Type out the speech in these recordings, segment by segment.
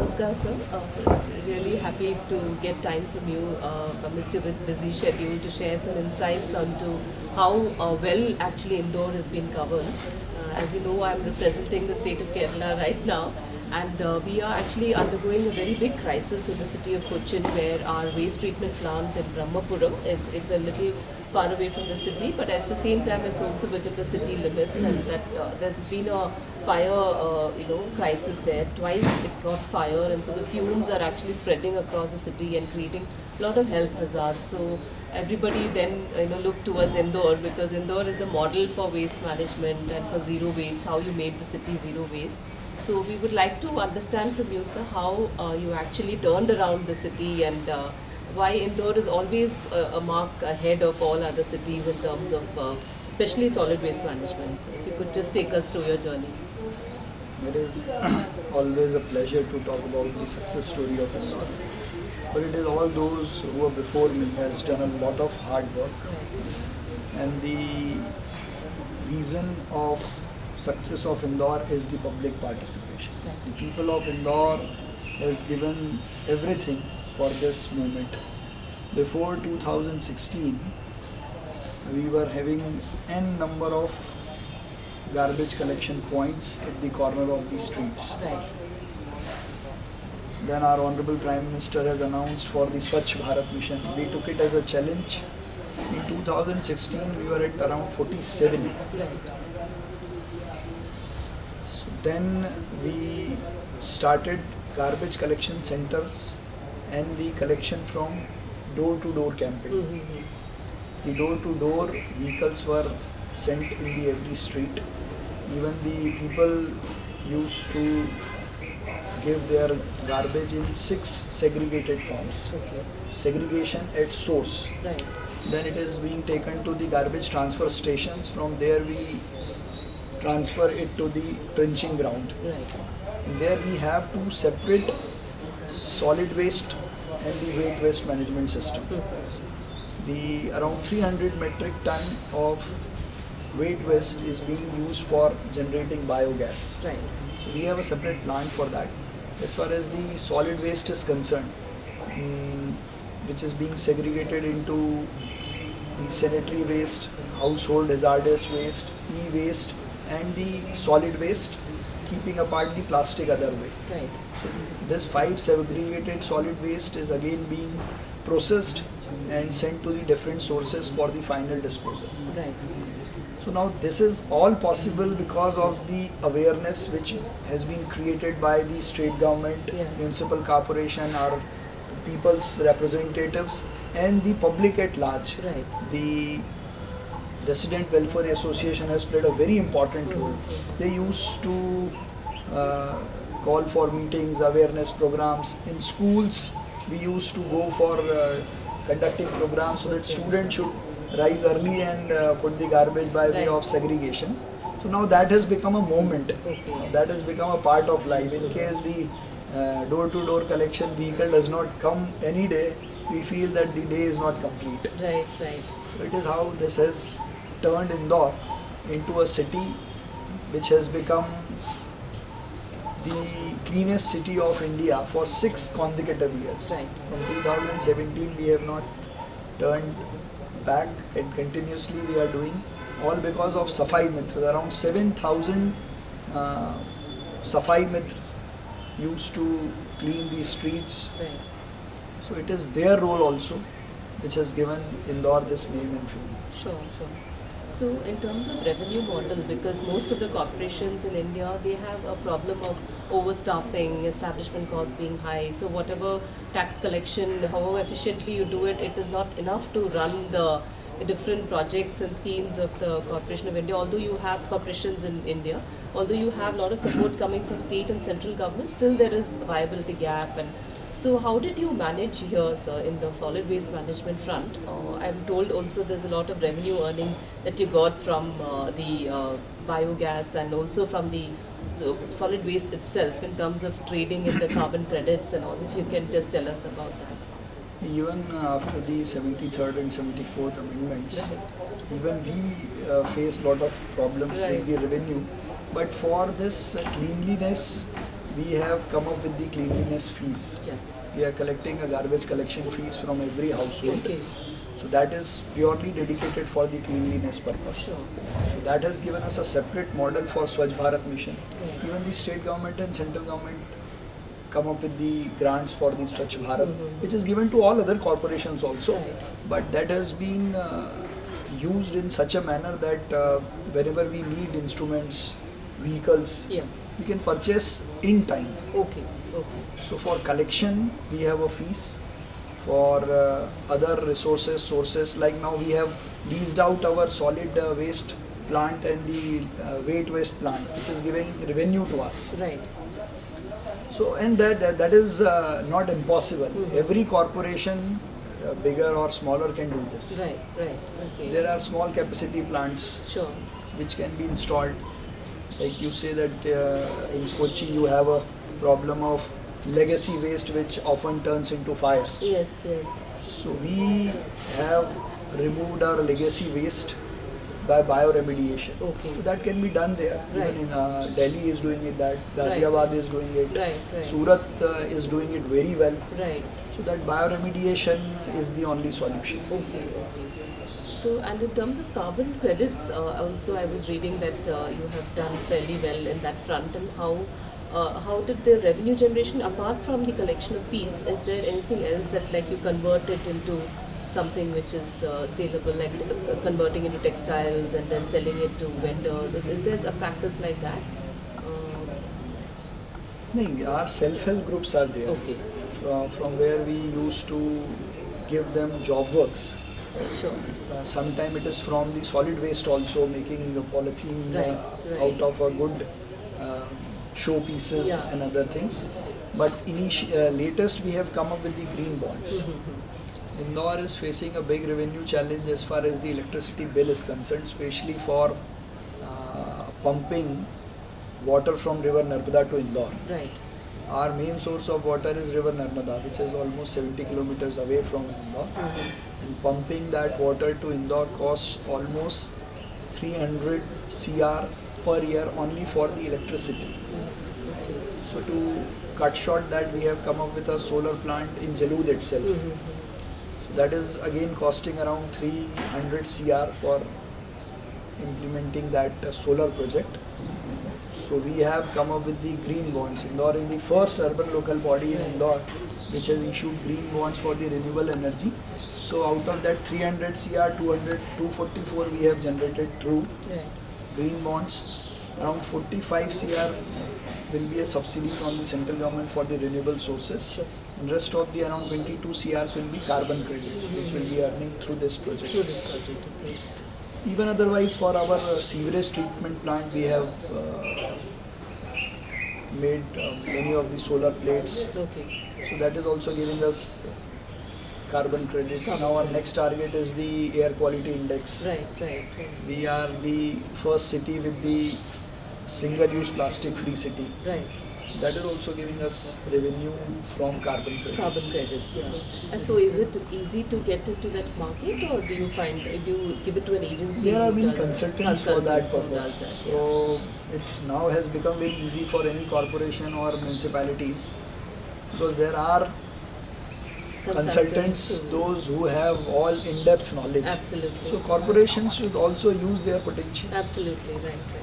Namaskar, sir. Really happy to get time from you amidst your busy schedule to share some insights onto how well actually Indore has been covered. As you know, I'm representing the state of Kerala right now, and we are actually undergoing a very big crisis in the city of Cochin, where our waste treatment plant in Brahmapuram is it's a little far away from the city, but at the same time, it's also within the city limits, and that there's been a fire, crisis there. Twice it got fire, and so the fumes are actually spreading across the city and creating a lot of health hazards. So everybody then look towards Indore, because Indore is the model for waste management and for zero waste. How you made the city zero waste. So we would like to understand from you, sir, how you actually turned around the city and why Indore is always a mark ahead of all other cities in terms of especially solid waste management. So if you could just take us through your journey. It is always a pleasure to talk about the success story of Indore. But it is all those who are before me has done a lot of hard work. And the reason of success of Indore is the public participation. The people of Indore has given everything for this movement. Before 2016, we were having n number of garbage collection points at the corner of the streets. Right. Then our Honorable Prime Minister has announced for the Swachh Bharat mission. We took it as a challenge. In 2016, we were at around 47. Right. So then we started garbage collection centers and the collection from door-to-door campaign. Mm-hmm. The door-to-door vehicles were sent in the every street. Even the people used to give their garbage in 6 segregated forms. Okay. Segregation at source. Right. Then it is being taken to the garbage transfer stations. From there we transfer it to the trenching ground. Right. And there we have to separate solid waste and the wet waste management system. The around 300 metric ton of wet waste is being used for generating biogas. Right. So we have a separate plant for that. As far as the solid waste is concerned, which is being segregated into the sanitary waste, household hazardous waste, e-waste and the solid waste, keeping apart the plastic other way. Right. So this 5 segregated solid waste is again being processed and sent to the different sources for the final disposal. Right. So now this is all possible because of the awareness which has been created by the state government, Yes. municipal corporation, our people's representatives and the public at large. Right. The Resident Welfare Association has played a very important role. They used to call for meetings, awareness programs. In schools, we used to go for conducting programs so that students should rise early and put the garbage by way Right. of segregation. So now that has become a moment. Okay. That has become a part of life. In case the door-to-door collection vehicle does not come any day, we feel that the day is not complete. Right. Right. So it is how this has turned Indore into a city which has become the cleanest city of India for 6 consecutive years. Right. From 2017 we have not turned back and continuously we are doing, all because of Safai Mitras. Around 7,000 Safai Mitras used to clean the streets. Right. So it is their role also which has given Indore this name and fame. Sure, sure. So in terms of revenue model, because most of the corporations in India, they have a problem of overstaffing, establishment costs being high. So whatever tax collection, however efficiently you do it, it is not enough to run the different projects and schemes of the Corporation of India. Although you have corporations in India, although you have a lot of support coming from state and central government, still there is a viability gap. And so how did you manage here, sir, in the solid waste management front? I'm told also there's a lot of revenue earning that you got from the biogas and also from the solid waste itself in terms of trading in the carbon credits and all. If you can just tell us about that. Even after the 73rd and 74th amendments, Right. even we face lot of problems Right. with the revenue. But for this cleanliness, we have come up with the cleanliness fees. Yeah. We are collecting a garbage collection fees from every household. Okay. So that is purely dedicated for the cleanliness purpose. Sure. So that has given us a separate model for Swachh Bharat mission. Right. Even the state government and central government come up with the grants for the Swachh Bharat, which is given to all other corporations also. Right. But that has been used in such a manner that whenever we need instruments, vehicles, Yeah. we can purchase in time. Okay. Okay. So for collection, we have a fees. For other resources, sources, like now we have leased out our solid waste plant and the weight waste plant, which is giving revenue to us. Right. So, and that is not impossible. Every corporation, bigger or smaller, can do this. Right. Right. Okay. There are small capacity plants Sure. which can be installed. Like you say that in Kochi you have a problem of legacy waste which often turns into fire. Yes. Yes. So we have removed our legacy waste by bioremediation. Okay. So that can be done there. Right. Even in Delhi is doing it, that Ghaziabad is doing it, Right. Right. Surat is doing it very well. Right. So that bioremediation is the only solution. Okay, okay. So, and in terms of carbon credits, also I was reading that you have done fairly well in that front. And how did the revenue generation, apart from the collection of fees, is there anything else that like you convert it into something which is saleable, like converting into textiles and then selling it to vendors? Is there a practice like that? No, our self-help groups are there. Okay, From where we used to give them job works. sure. Sometime it is from the solid waste also, making the polythene Right. out of a good show pieces Yeah. and other things. But latest we have come up with the green bonds. Indore is facing a big revenue challenge as far as the electricity bill is concerned, especially for pumping water from river Narmada to Indore. Right. Our main source of water is river Narmada, which is almost 70 kilometers away from Indore. And pumping that water to Indore costs almost 300 CR per year only for the electricity. Okay. So to cut short that, we have come up with a solar plant in Jalud itself. So that is again costing around 300 CR for implementing that solar project. So we have come up with the green bonds. Indore is the first urban local body in Indore which has issued green bonds for the renewable energy. So out of that 300 CR, 244 we have generated through Right. green bonds. Around 45 CR will be a subsidy from the central government for the renewable sources. Sure. And rest of the around 22 CRs will be carbon credits, which will be earning through this project. Through this project, okay. Even otherwise, for our sewerage treatment plant, we have made many of the solar plates. Okay. So that is also giving us carbon credits. Now our next target is the air quality index. Right, right, right. We are the first city with the single-use plastic-free city. Right. That is also giving us revenue from carbon credits. Carbon credits, yeah. And so is it easy to get into that market, or do you find, do you give it to an agency? There are who many does consultants for that who does purpose. that, yeah. So it's now has become very easy for any corporation or municipalities, because there are consultants, who- those who have all in-depth knowledge. Absolutely. So corporations should also use their potential. Absolutely, right, right,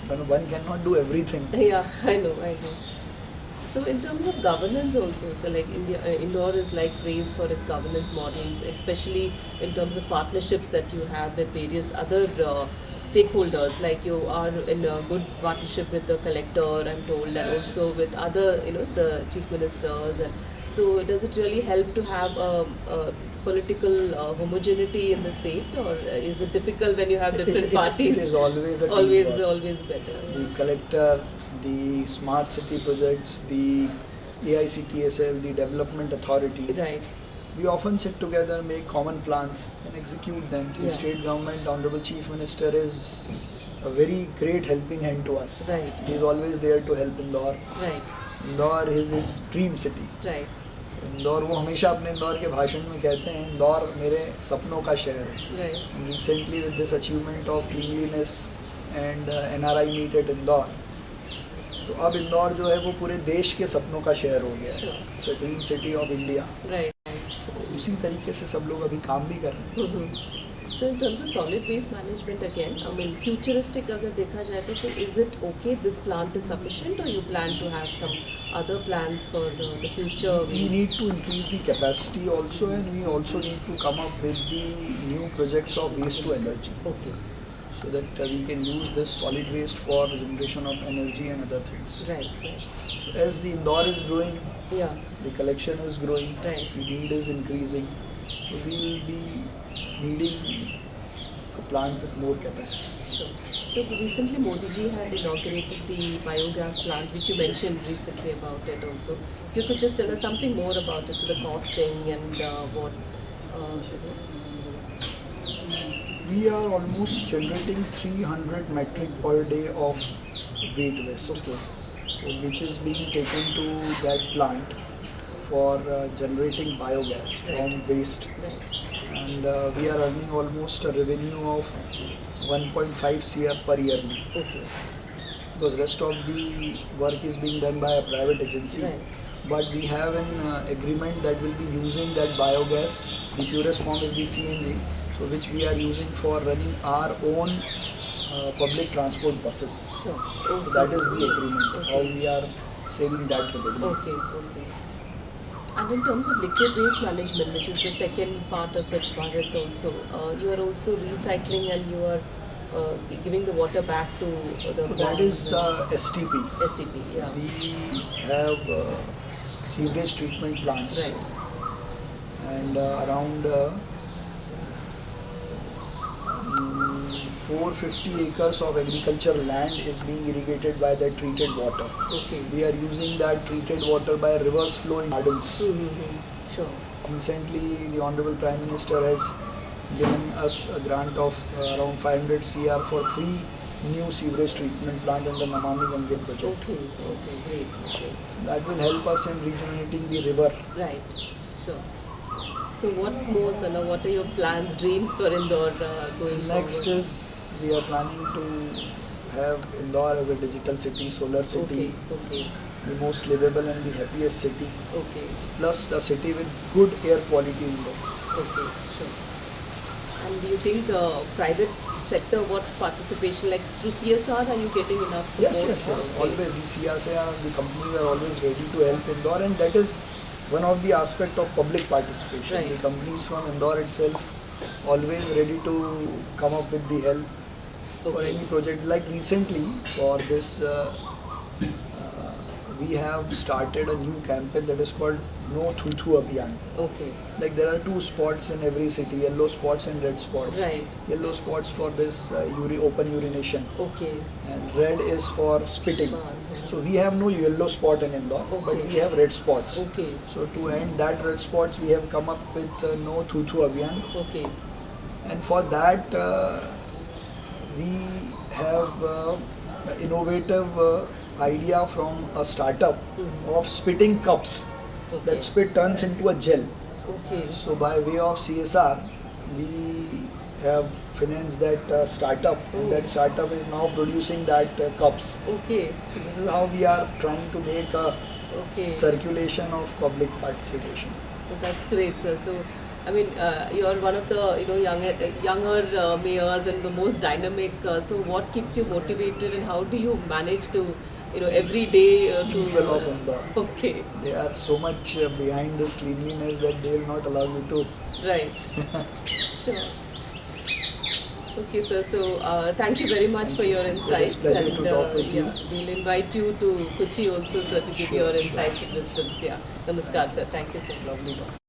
But one cannot do everything. right. Yeah, I know. So in terms of governance also, so like Indore is like praised for its governance models, especially in terms of partnerships that you have with various other stakeholders. Like you are in a good partnership with the collector, I'm told, and Yes, also yes. with other, the chief ministers. And so does it really help to have a political homogeneity in the state, or is it difficult when you have different parties? It is always a always, teamwork. always better. The collector, the smart city projects, the AICTSL, the development authority. Right. We often sit together, make common plans and execute them. The Yeah. state government, Honorable Chief Minister is a very great helping hand to us. Right. He is always there to help Indore. Right. Indore is his dream city. Right. Indore वो हमेशा अपने इंदौर के भाषण में कहते हैं इंदौर मेरे सपनों का शहर है. Right. And recently with this achievement of cleanliness and NRI meet at Indore, तो अब इंदौर जो है वो पूरे देश के सपनों का शहर हो गया है. Sure. It's a dream city of India. Right. तो उसी तरीके से सब लोग अभी काम भी कर रहे हैं. So in terms of solid waste management again, I mean futuristic अगर देखा जाए तो so is it okay this plant is sufficient or you plan to have some other plans for the future We waste? need to increase the capacity also, and we also need to come up with the new projects of waste to energy, Okay, so that we can use this solid waste for generation of energy and other things. right. So as the Indore is growing, Yeah, the collection is growing, Right. the need is increasing, so we will be needing a plant with more capacity. sure. So recently Modi ji had inaugurated the biogas plant which you mentioned Yes. recently about it also. If you could just tell us something more about it, so the costing and what. We are almost generating 300 metric per day of weight waste, so which is being taken to that plant for generating biogas from waste, and we are earning almost a revenue of 1.5 crore per yearly, Okay. because rest of the work is being done by a private agency. Right. But we have an agreement that will be using that biogas. The purest form is the CNG, so which we are using for running our own public transport buses. Sure. So Okay. that is the agreement. Okay. How we are saving that revenue. Okay. And in terms of liquid waste management, which is the second part of Swachh Bharat also, you are also recycling and you are giving the water back to the So that is STP. STP, yeah. We have sewage treatment plants, Right. and around 450 acres of agricultural land is being irrigated by that treated water. Okay. We are using that treated water by reverse flow in gardens. Sure. Recently, the Honorable Prime Minister has given us a grant of around 500 crore for 3 new sewage treatment plants under Namami Gange project. Okay, great. Okay. That will help us in rejuvenating the river. Right, sure. So what more, Sana, what are your plans, dreams for Indore going Next forward? is we are planning to have Indore as a digital city, solar city, Okay, the most livable and the happiest city, okay, plus a city with good air quality index. okay, sure. And do you think private sector, what participation, like through CSR, are you getting enough support? Yes. Okay. Always the CSR, the companies are always ready to help Indore, and that is one of the aspect of public participation. Right. The companies from Indore itself always ready to come up with the help for Okay. any project. Like recently for this, we have started a new campaign that is called No Thu Abhiyan. Okay, Like there are 2 spots in every city, yellow spots and red spots. Right. Yellow spots for this open urination, okay, and red is for spitting. Fine. So we have no yellow spot in Indore, but Okay. we have red spots. okay, So to end that red spots, we have come up with No Thu Abhiyan, okay, and for that we have innovative idea from a startup of spitting cups. okay, That spit turns into a gel. okay, So by way of CSR, we have financed that startup, and that startup is now producing that cups. okay, So this is how we are trying to make a okay. circulation of public participation. So that's great, sir. So, I mean, you're one of the younger mayors and the most dynamic. So, what keeps you motivated, and how do you manage to, every day to? People of Indore, Okay, they are so much behind this cleanliness that they will not allow you to. right. Sure. Okay, sir. So, thank you very much for your insights. pleasure and to talk with you. We'll invite you to Kochi also, sir, to give Sure, your sure. insights and wisdoms. Yeah. Namaskar, sir. Thank you so much. Lovely talk.